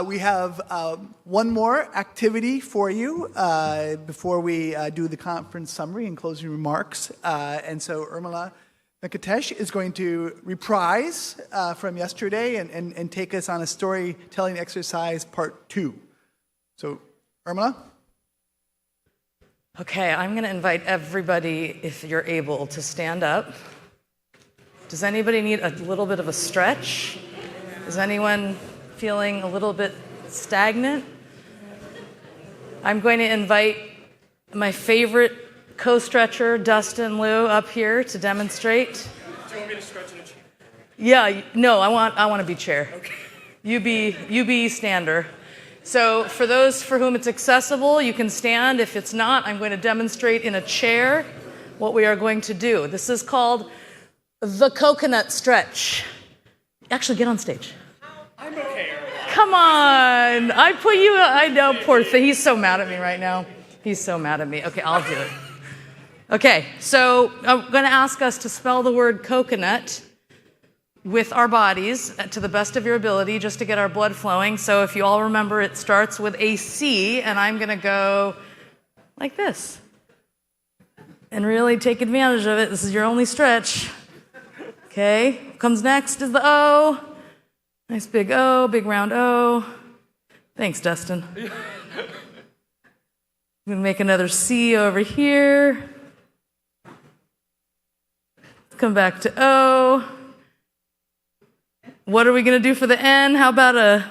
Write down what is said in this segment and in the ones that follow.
We have one more activity for you before we do the conference summary and closing remarks. And so Urmila Venkatesh is going to reprise from yesterday and take us on a storytelling exercise part 2. So, Urmila? Okay, I'm going to invite everybody, if you're able, to stand up. Does anybody need a little bit of a stretch? Is anyone feeling a little bit stagnant? I'm going to invite my favorite co-stretcher, Dustin Liu, up here to demonstrate. Do you want me to stretch in a chair? Yeah, no, I want to be chair. Okay. You be stander. So for those for whom it's accessible, you can stand. If it's not, I'm going to demonstrate in a chair what we are going to do. This is called the coconut stretch. Actually, get on stage. I'm okay. Come on. I know, poor thing. He's so mad at me right now. He's so mad at me. Okay, I'll do it. Okay, so I'm going to ask us to spell the word coconut with our bodies to the best of your ability, just to get our blood flowing. So if you all remember, it starts with a C, and I'm going to go like this. And really take advantage of it. This is your only stretch. Okay, comes next is the O. Nice big O, big round O. Thanks, Dustin. I'm going to make another C over here. Come back to O. What are we going to do for the N? How about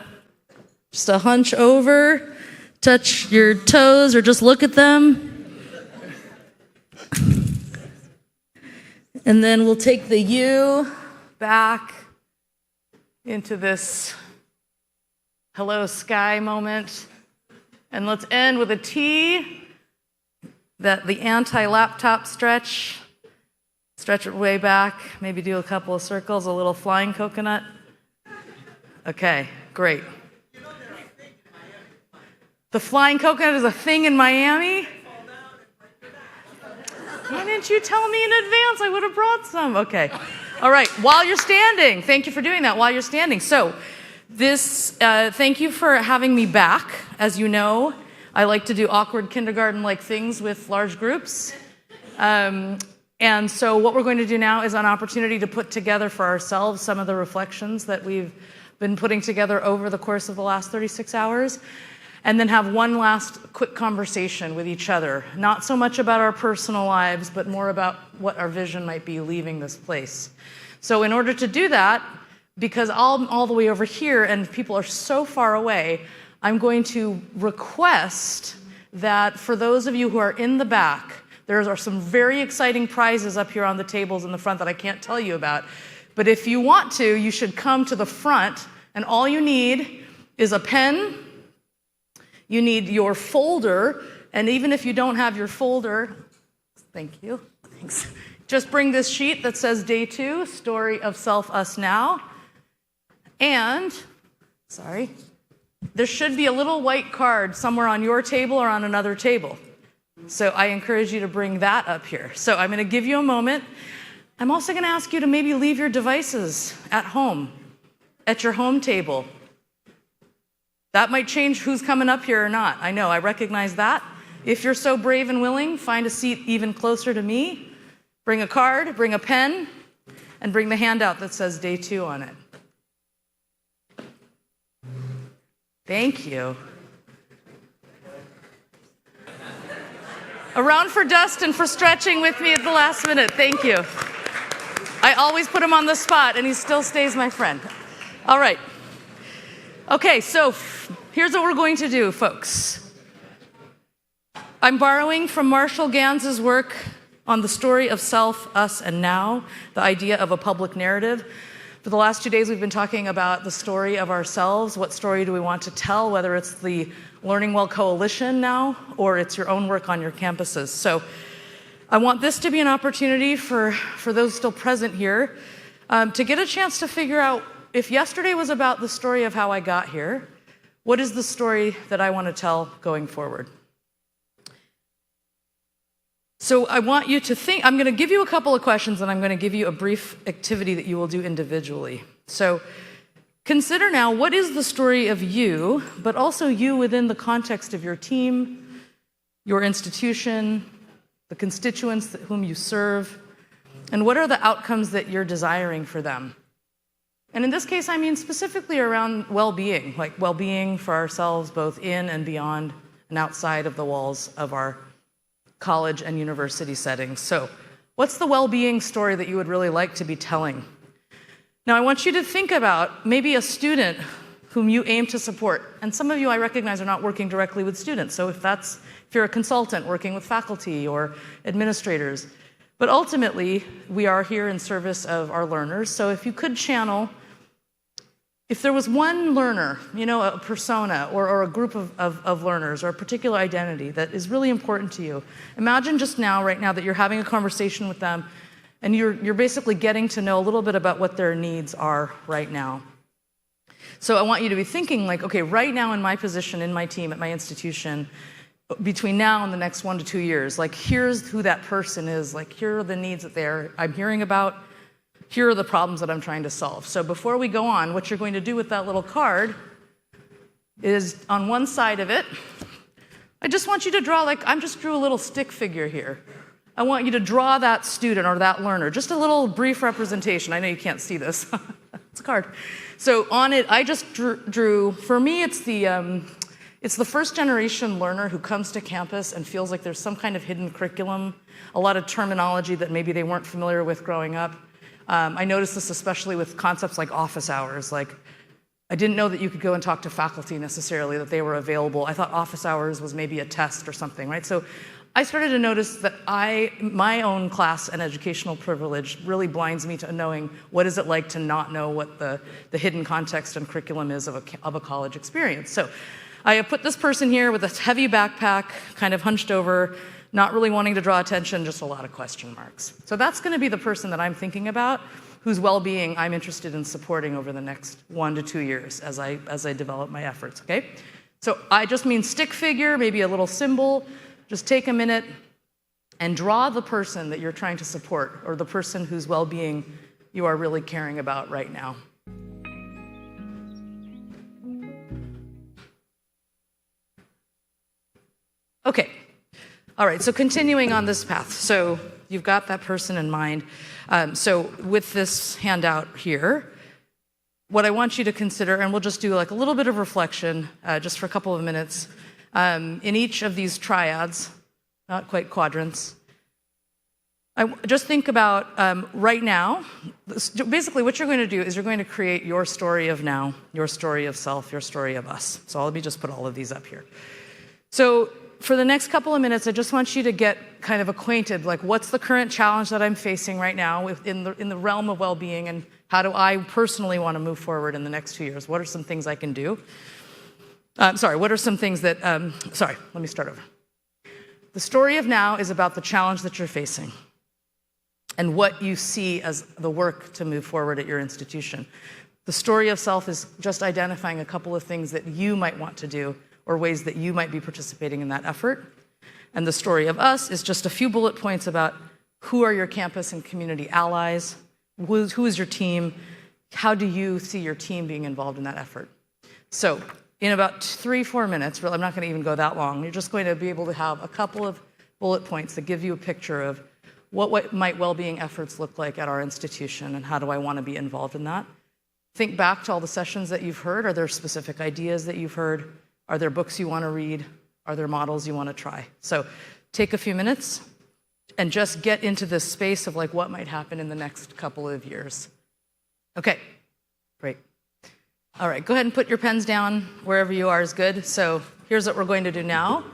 just a hunch over, touch your toes, or just look at them. And then we'll take the U back into this hello sky moment. And let's end with a T, the anti-laptop stretch. Stretch it way back, maybe do a couple of circles, a little flying coconut. Okay, great. The flying coconut is a thing in Miami? Why didn't you tell me in advance? I would have brought some. Okay. All right, while you're standing, thank you for doing that while you're standing. So thank you for having me back. As you know, I like to do awkward kindergarten-like things with large groups. And so what we're going to do now is an opportunity to put together for ourselves some of the reflections that we've been putting together over the course of the last 36 hours, and then have one last quick conversation with each other. Not so much about our personal lives, but more about what our vision might be leaving this place. So in order to do that, because I'm all the way over here and people are so far away, I'm going to request that for those of you who are in the back, there are some very exciting prizes up here on the tables in the front that I can't tell you about. But if you want to, you should come to the front, and all you need is a pen. You need your folder, and even if you don't have your folder, thank you, thanks. Just bring this sheet that says Day 2, Story of Self, Us Now. And, there should be a little white card somewhere on your table or on another table. So I encourage you to bring that up here. So I'm going to give you a moment. I'm also going to ask you to maybe leave your devices at home, at your home table. That might change who's coming up here or not. I know, I recognize that. If you're so brave and willing, find a seat even closer to me. Bring a card, bring a pen, and bring the handout that says Day 2 on it. Thank you. A round for Dustin for stretching with me at the last minute. Thank you. I always put him on the spot, and he still stays my friend. All right. Okay, so here's what we're going to do, folks. I'm borrowing from Marshall Ganz's work on the story of self, us, and now, the idea of a public narrative. For the last 2 days, we've been talking about the story of ourselves. What story do we want to tell, whether it's the Learning Well Coalition now, or it's your own work on your campuses. So I want this to be an opportunity for those still present here to get a chance to figure out, if yesterday was about the story of how I got here, what is the story that I want to tell going forward? So I want you to think, I'm going to give you a couple of questions, and I'm going to give you a brief activity that you will do individually. So Consider now, what is the story of you, but also you within the context of your team, your institution, the constituents whom you serve, and what are the outcomes that you're desiring for them? And in this case, I mean specifically around well-being, like well-being for ourselves, both in and beyond and outside of the walls of our college and university settings. So, what's the well-being story that you would really like to be telling? Now, I want you to think about maybe a student whom you aim to support. And some of you, I recognize, are not working directly with students. So if you're a consultant working with faculty or administrators. But ultimately, we are here in service of our learners. So if you could channel, if there was one learner, a persona or a group of learners or a particular identity that is really important to you, imagine just now, right now, that you're having a conversation with them and you're basically getting to know a little bit about what their needs are right now. So I want you to be thinking like, okay, right now in my position, in my team, at my institution, between now and the next 1 to 2 years, like here's who that person is, like here are the needs that I'm hearing about, here are the problems that I'm trying to solve. So before we go on, what you're going to do with that little card is on one side of it, I just want you to draw, I just drew a little stick figure here. I want you to draw that student or that learner, just a little brief representation. I know you can't see this. It's a card. So on it, I just drew, for me, it's the first generation learner who comes to campus and feels like there's some kind of hidden curriculum, a lot of terminology that maybe they weren't familiar with growing up. I noticed this especially with concepts like office hours. Like, I didn't know that you could go and talk to faculty necessarily, that they were available. I thought office hours was maybe a test or something, right? So I started to notice that my own class and educational privilege really blinds me to knowing what is it like to not know what the hidden context and curriculum is of a college experience. So I have put this person here with a heavy backpack, kind of hunched over, not really wanting to draw attention, just a lot of question marks. So that's going to be the person that I'm thinking about, whose well-being I'm interested in supporting over the next 1 to 2 years as I develop my efforts, okay? So I just mean stick figure, maybe a little symbol. Just take a minute and draw the person that you're trying to support or the person whose well-being you are really caring about right now. Okay. All right, so continuing on this path. So you've got that person in mind. So with this handout here, what I want you to consider, and we'll just do like a little bit of reflection just for a couple of minutes, in each of these triads, not quite quadrants. Just think about right now. Basically, what you're going to do is you're going to create your story of now, your story of self, your story of us. So let me just put all of these up here. So for the next couple of minutes, I just want you to get kind of acquainted, like what's the current challenge that I'm facing right now in the realm of well-being, and how do I personally want to move forward in the next 2 years? What are some things I can do? What are some things that, let me start over. The story of now is about the challenge that you're facing and what you see as the work to move forward at your institution. The story of self is just identifying a couple of things that you might want to do or ways that you might be participating in that effort. And the story of us is just a few bullet points about who are your campus and community allies, who is your team, how do you see your team being involved in that effort. So in about 3-4 minutes, I'm not going to even go that long, you're just going to be able to have a couple of bullet points that give you a picture of what might well-being efforts look like at our institution and how do I want to be involved in that. Think back to all the sessions that you've heard. Are there specific ideas that you've heard? Are there books you want to read? Are there models you want to try? So take a few minutes and just get into this space of like what might happen in the next couple of years. Okay, great. All right, go ahead and put your pens down wherever you are is good. So here's what we're going to do now.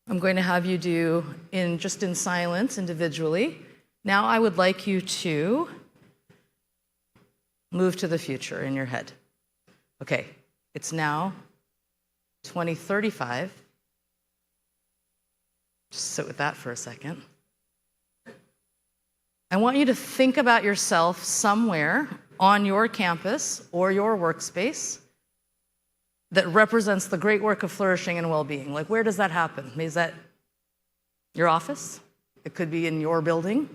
I'm going to have you do just in silence individually. Now I would like you to move to the future in your head. Okay, it's now 2035. Just sit with that for a second. I want you to think about yourself somewhere on your campus or your workspace that represents the great work of flourishing and well-being. Like, where does that happen? Is that your office? It could be in your building.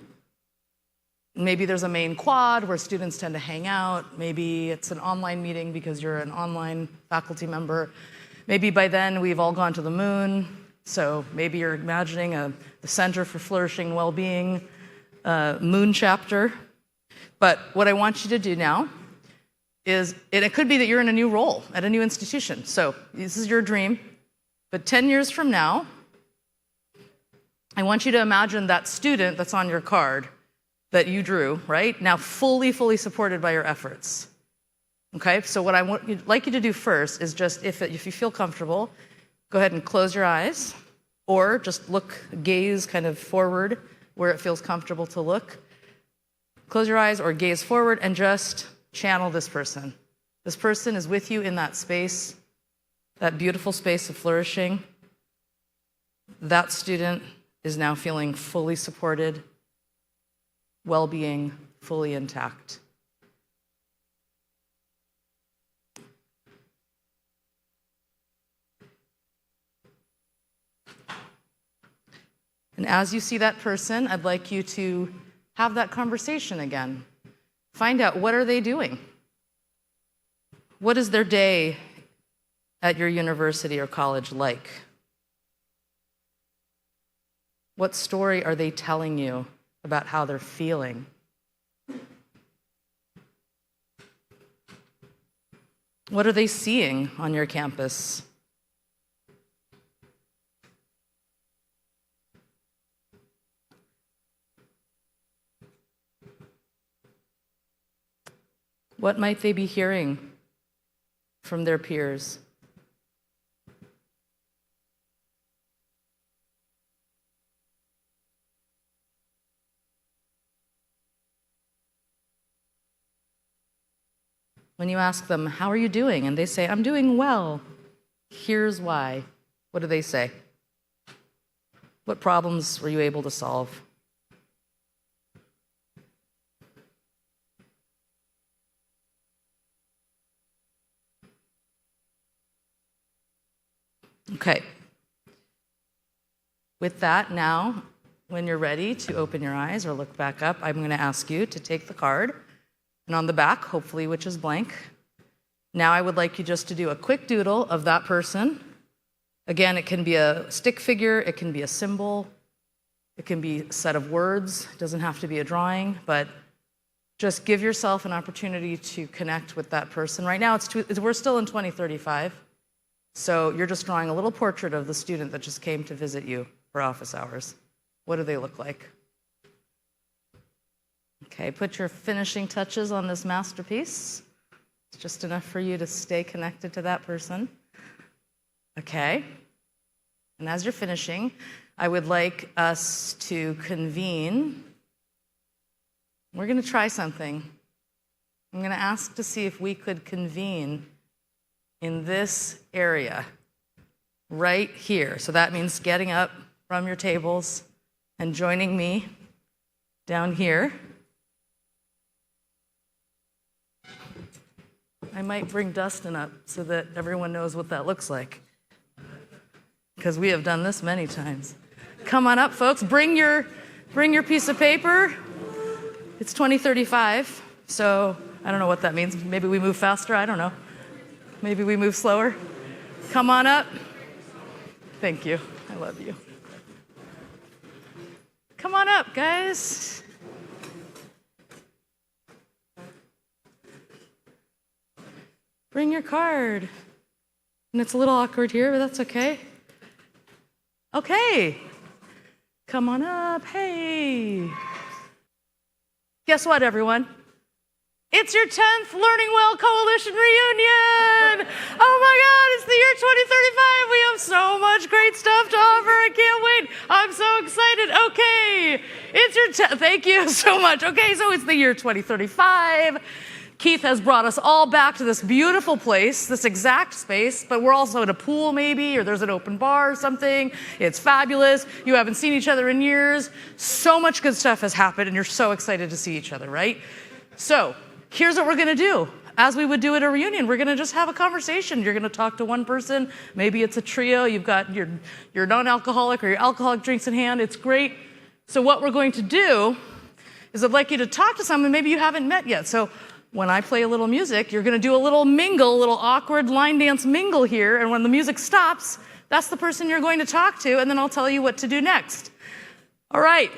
Maybe there's a main quad where students tend to hang out. Maybe it's an online meeting because you're an online faculty member. Maybe by then we've all gone to the moon. So maybe you're imagining the Center for Flourishing Wellbeing moon chapter. But what I want you to do now is, and it could be that you're in a new role at a new institution. So this is your dream. But 10 years from now, I want you to imagine that student that's on your card that you drew, right? Now fully supported by your efforts. Okay, so what I'd like you to do first is just, if you feel comfortable, go ahead and close your eyes, or just gaze kind of forward where it feels comfortable to look. Close your eyes or gaze forward and just channel this person. This person is with you in that space, that beautiful space of flourishing. That student is now feeling fully supported, well-being fully intact. And as you see that person, I'd like you to have that conversation again. Find out, what are they doing? What is their day at your university or college like? What story are they telling you about how they're feeling? What are they seeing on your campus? What might they be hearing from their peers? When you ask them, how are you doing? And they say, I'm doing well. Here's why. What do they say? What problems were you able to solve? Okay. With that, now, when you're ready to open your eyes or look back up, I'm going to ask you to take the card, and on the back, hopefully, which is blank. Now I would like you just to do a quick doodle of that person. Again, it can be a stick figure, it can be a symbol, it can be a set of words. It doesn't have to be a drawing, but just give yourself an opportunity to connect with that person. Right now, we're still in 2035. So you're just drawing a little portrait of the student that just came to visit you for office hours. What do they look like? Okay, put your finishing touches on this masterpiece. It's just enough for you to stay connected to that person. Okay. And as you're finishing, I would like us to convene. We're going to try something. I'm going to ask to see if we could convene in this area, right here. So that means getting up from your tables and joining me down here. I might bring Dustin up so that everyone knows what that looks like, because we have done this many times. Come on up, folks. Bring your piece of paper. It's 2035, so I don't know what that means. Maybe we move faster, I don't know. Maybe we move slower. Come on up. Thank you. I love you. Come on up, guys. Bring your card. And it's a little awkward here, but that's okay. Okay. Come on up. Hey. Guess what, everyone? It's your 10th Learning Well Coalition reunion! Oh my God, it's the year 2035. We have so much great stuff to offer. I can't wait. I'm so excited. Okay, it's your thank you so much. Okay, so it's the year 2035. Keith has brought us all back to this beautiful place, this exact space, but we're also at a pool maybe, or there's an open bar or something. It's fabulous. You haven't seen each other in years. So much good stuff has happened, and you're so excited to see each other, right? So, here's what we're going to do. As we would do at a reunion, we're going to just have a conversation. You're going to talk to one person. Maybe it's a trio. You've got your non-alcoholic or your alcoholic drinks in hand. It's great. So what we're going to do is I'd like you to talk to someone maybe you haven't met yet. So when I play a little music, you're going to do a little mingle, a little awkward line dance mingle here. And when the music stops, that's the person you're going to talk to, and then I'll tell you what to do next. All right,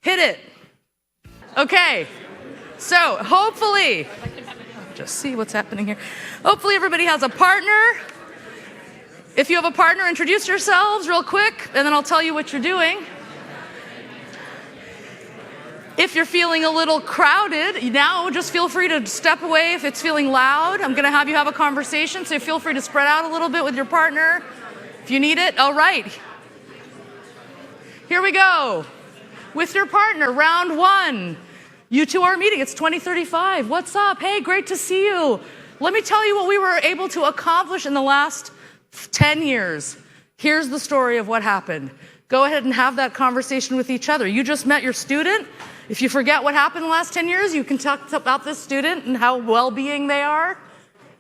hit it. Okay, so hopefully, just see what's happening here. Hopefully everybody has a partner. If you have a partner, introduce yourselves real quick, and then I'll tell you what you're doing. If you're feeling a little crowded, now just feel free to step away if it's feeling loud. I'm gonna have you have a conversation, so feel free to spread out a little bit with your partner if you need it. All right. Here we go. With your partner, round one. You two are meeting. It's 2035. What's up? Hey, great to see you. Let me tell you what we were able to accomplish in the last 10 years. Here's the story of what happened. Go ahead and have that conversation with each other. You just met your student. If you forget what happened in the last 10 years, you can talk about this student and how well-being they are.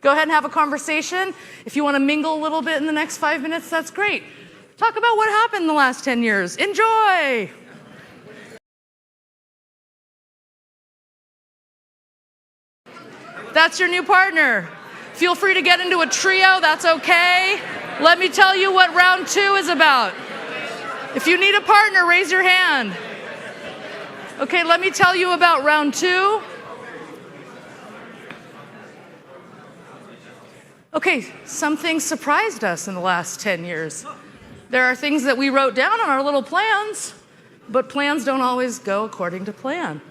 Go ahead and have a conversation. If you want to mingle a little bit in the next 5 minutes, that's great. Talk about what happened in the last 10 years. Enjoy. That's your new partner. Feel free to get into a trio, that's okay. Let me tell you what round two is about. If you need a partner, raise your hand. Okay, let me tell you about round two. Okay, something surprised us in the last 10 years. There are things that we wrote down on our little plans, but plans don't always go according to plan.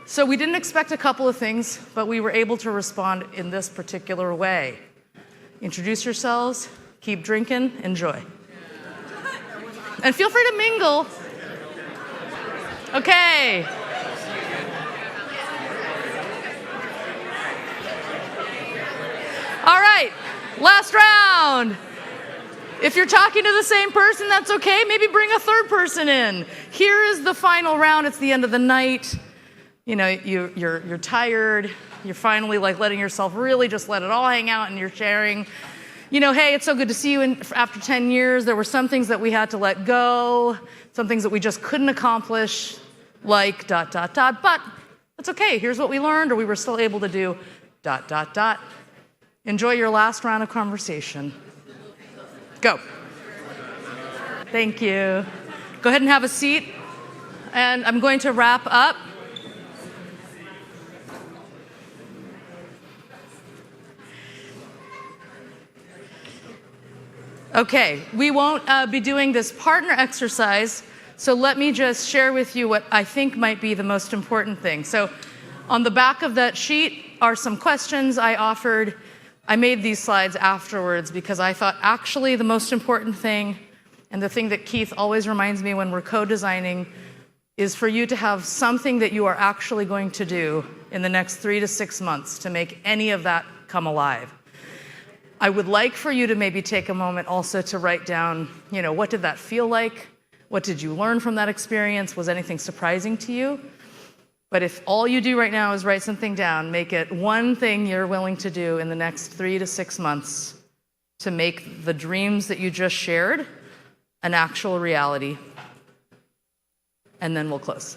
So we didn't expect a couple of things, but we were able to respond in this particular way. Introduce yourselves, keep drinking, enjoy. And feel free to mingle. Okay. All right, last round. If you're talking to the same person, that's okay. Maybe bring a third person in. Here is the final round. It's the end of the night. You know, you're tired. You're finally like letting yourself really just let it all hang out, and you're sharing. You know, hey, it's so good to see you after 10 years. There were some things that we had to let go, some things that we just couldn't accomplish, like ... But that's okay. Here's what we learned, or we were still able to do ... Enjoy your last round of conversation. Go. Thank you. Go ahead and have a seat. And I'm going to wrap up. Okay, we won't be doing this partner exercise, so let me just share with you what I think might be the most important thing. So on the back of that sheet are some questions I offered. I made these slides afterwards because I thought actually the most important thing, and the thing that Keith always reminds me when we're co-designing, is for you to have something that you are actually going to do in the next 3 to 6 months to make any of that come alive. I would like for you to maybe take a moment also to write down, you know, what did that feel like? What did you learn from that experience? Was anything surprising to you? But if all you do right now is write something down, make it one thing you're willing to do in the next 3 to 6 months to make the dreams that you just shared an actual reality. And then we'll close.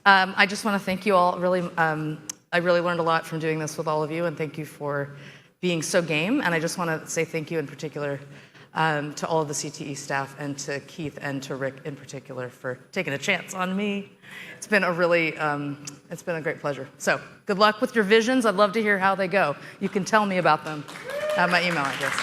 I just want to thank you all. Really, I really learned a lot from doing this with all of you, and thank you for being so game. And I just want to say thank you in particular to all of the CTE staff, and to Keith and to Rick in particular for taking a chance on me. It's been a really, it's been a great pleasure. So good luck with your visions. I'd love to hear how they go. You can tell me about them at my email address.